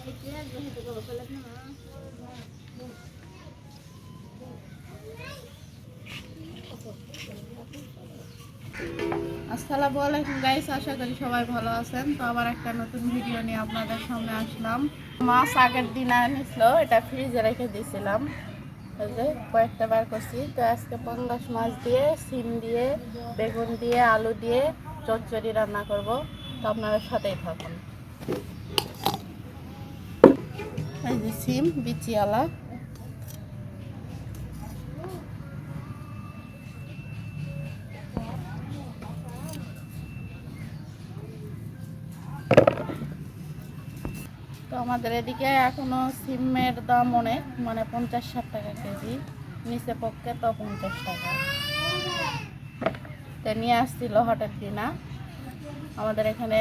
আসসালামু আলাইকুম গাইস, আশা করি সবাই ভালো আছেন। তো আবার একটা নতুন ভিডিও নিয়ে আপনাদের সামনে আসলাম। মাছ আগের দিন আনিছিল, এটা ফ্রিজে রেখে দিয়েছিলাম, কয়েকটা বার করছি। তো আজকে পাঙ্গাস মাছ দিয়ে, সিম দিয়ে, বেগুন দিয়ে, আলু দিয়ে চচ্চড়ি রান্না করব। তো আপনারা সাথেই থাকুন। এই যে সিম বিচিওয়ালা, তো আমাদের এদিকে এখনো সিমের দাম অনেক, মানে 50-60 টাকা কেজি, নিচে পক্ষে তো 50 টাকা। তো নিয়ে আসছিল হাটের দিনা, আমাদের এখানে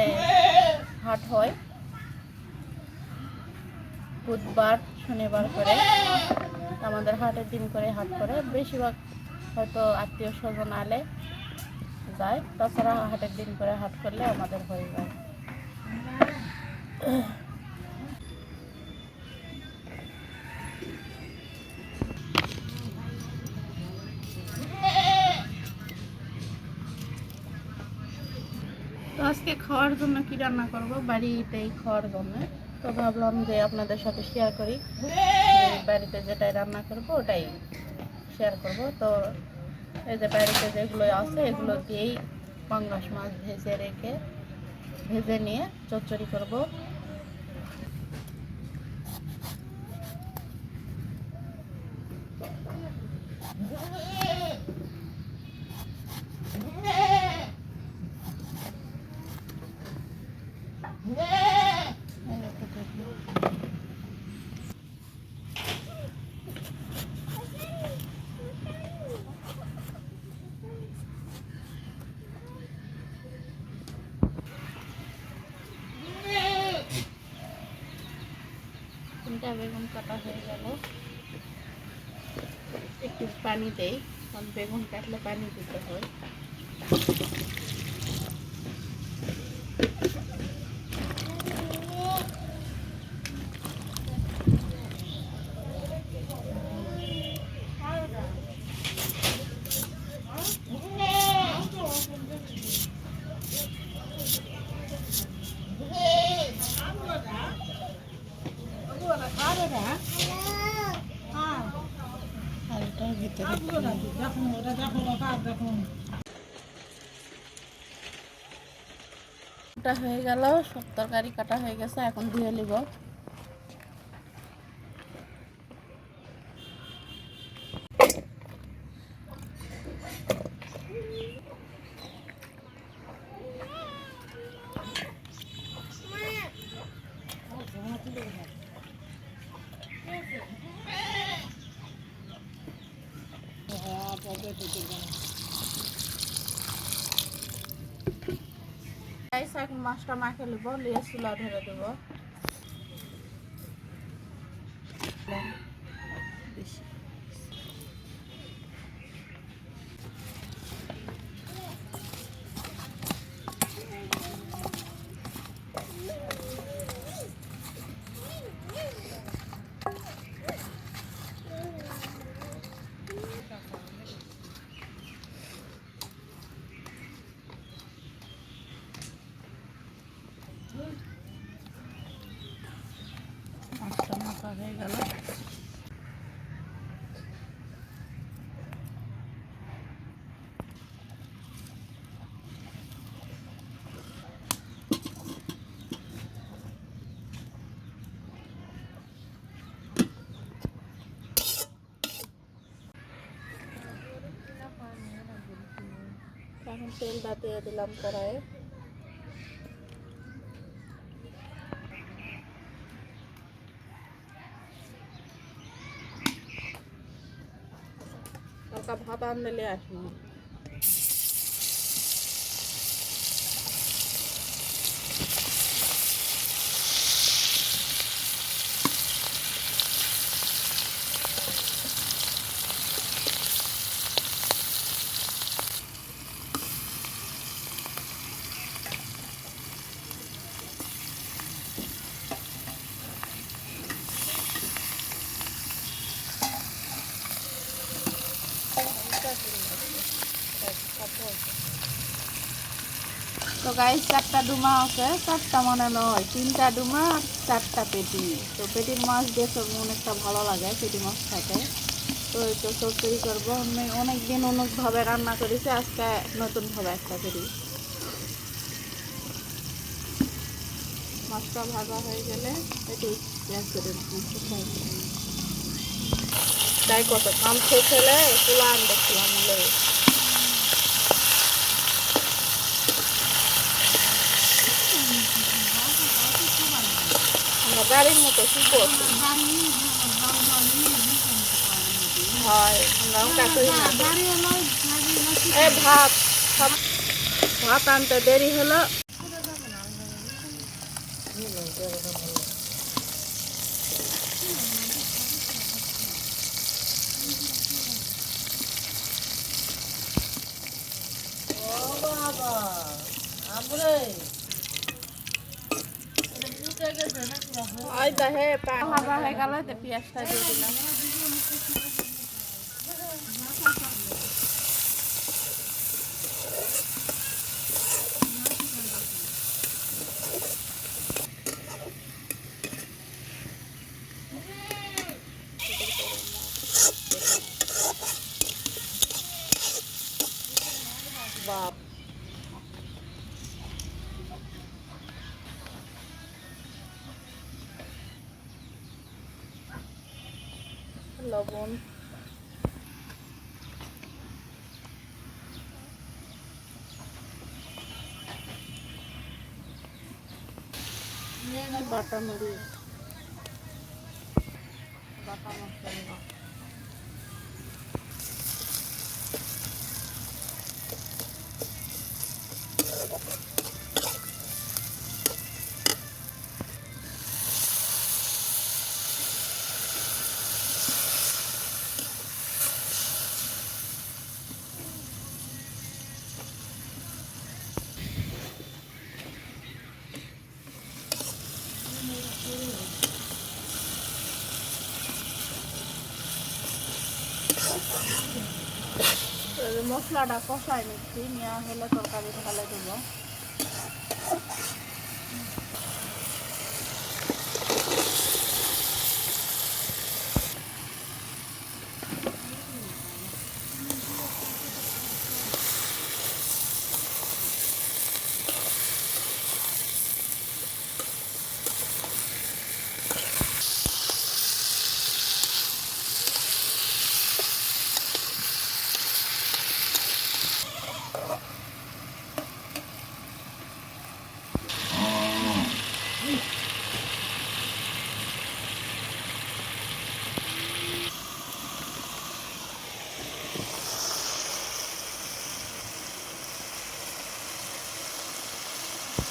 হাট হয় বুধবার শনিবার করে। আমাদের হাটের দিন করে হাট করে, বেশিরভাগ হয়তো আত্মীয় স্বজন আলে যায়, তাছাড়া হাটের দিন করে হাট করলে আমাদের হয়ে যায়। তো আজকে খাওয়ার জন্য কি রান্না করব, বাড়িতেই খাওয়ার জন্য। তো ভাবলাম যে আপনাদের সাথে শেয়ার করি, বাড়িতে যেটাই রান্না করব ওটাই শেয়ার করব। তো এই যে বাড়িতে যেগুলো আছে এগুলো দিয়েই পাঙ্গাস মাছ ভেজে নিয়ে চচ্চড়ি করব। তিনটা বেগুন কাটা হয়ে গেল, একটু পানি দেই, কারণ বেগুন কাটলে পানি দিতে হয়। হয়ে গেল, সব তরকারি কাটা হয়ে গেছে, এখন ধুয়ে নিব। এখন মাছটা মাখে নেব, নিয়ে চুলা ধরে দেব। মাছটা মাখা হয়ে গেল। এখন তেলটা দিয়ে দিলাম কড়াইয়ে। হালকা ভাত আনলে আসবো। তো গাইস 4টা ডুমা আছে, 4টা মানে নয়, 3টা ডুমা আর 4টা পেটি। তো পেটির মাছ দিয়ে অনেকটা ভালো লাগে পেটি মাছ খাইতে। তো এই তো চচ্চড়ি করবো। অনেকদিন অনেকভাবে রান্না করেছি, আজকে নতুনভাবে একটা করি। মাছটা ভাজা হয়ে গেলে একটু পেঁয়াজ করে তাই কত কাম শেষ হলে পোলান দেখছিলাম গাড়ির মতো শুকো হয় ভাত ভাত আনতে দেরি হলো। ভাজা হয়ে গেল, পেঁয়াজটা দিয়ে দিলাম। বাপ লবণ বাটা মরিচ বাটা মশলা মশলাটা কষাই নিচ্ছি, নেওয়া হলে তরকারি ঢালে দেবো।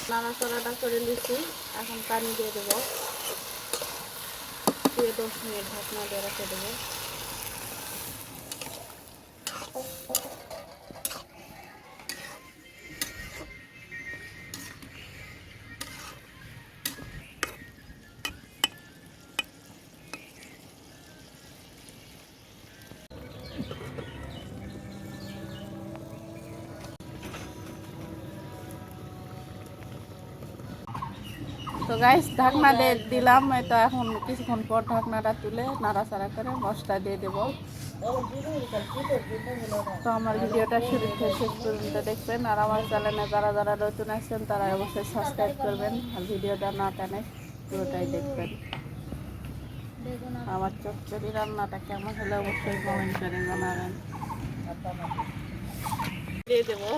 নাড়াচাড়াটা করে নিচ্ছি, এখন পানি দিয়ে দেবো, দিয়ে 10 মিনিট ঢাকনা দিয়ে রেখে দেবো। তো গাইস ঢাকনা দিয়ে দিলাম, তো এখন কিছুক্ষণ পর ঢাকনাটা তুলে নাড়াচাড়া করে মশলা দিয়ে দেবো। তো আমার ভিডিওটা শুরু থেকে শেষ পর্যন্ত দেখবেন, আর আমার চ্যানেলে যারা যারা নতুন আসছেন তারা অবশ্যই সাবস্ক্রাইব করবেন, আর ভিডিওটা না টানে পুরোটাই দেখবেন। আমার চচ্চড়ি রান্নাটা কেমন হলে অবশ্যই কমেন্ট করে জানাবেন। দিয়ে দেবো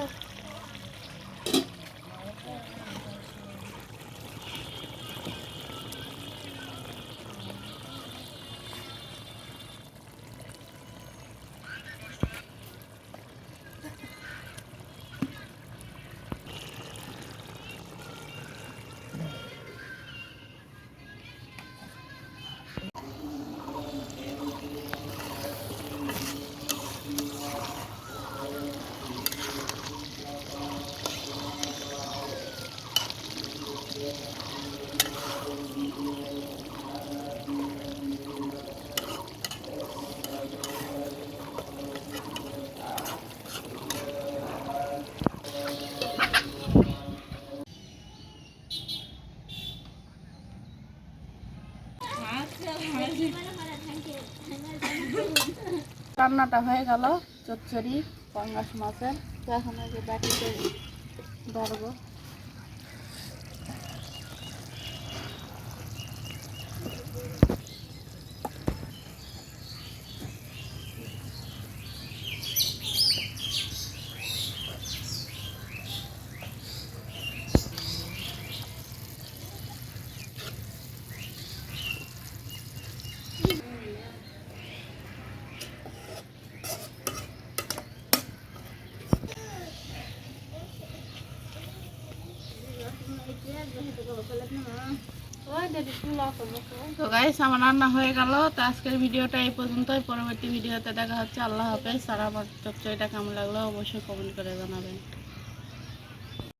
রান্নাটা হয়ে গেল, চচ্চড়ি পাঙ্গাস মাছের। তো এখন এই যে বাটিতে ধরবো। তো গাইস আমার রান্না হয়ে গেল। তো আজকের ভিডিওটা এই পর্যন্তই। পরবর্তী ভিডিওতে দেখা হচ্ছে। আল্লাহ হাফেজ। আর আমার চচ্চড়িটা কেমন লাগলো অবশ্যই কমেন্ট করে জানাবেন।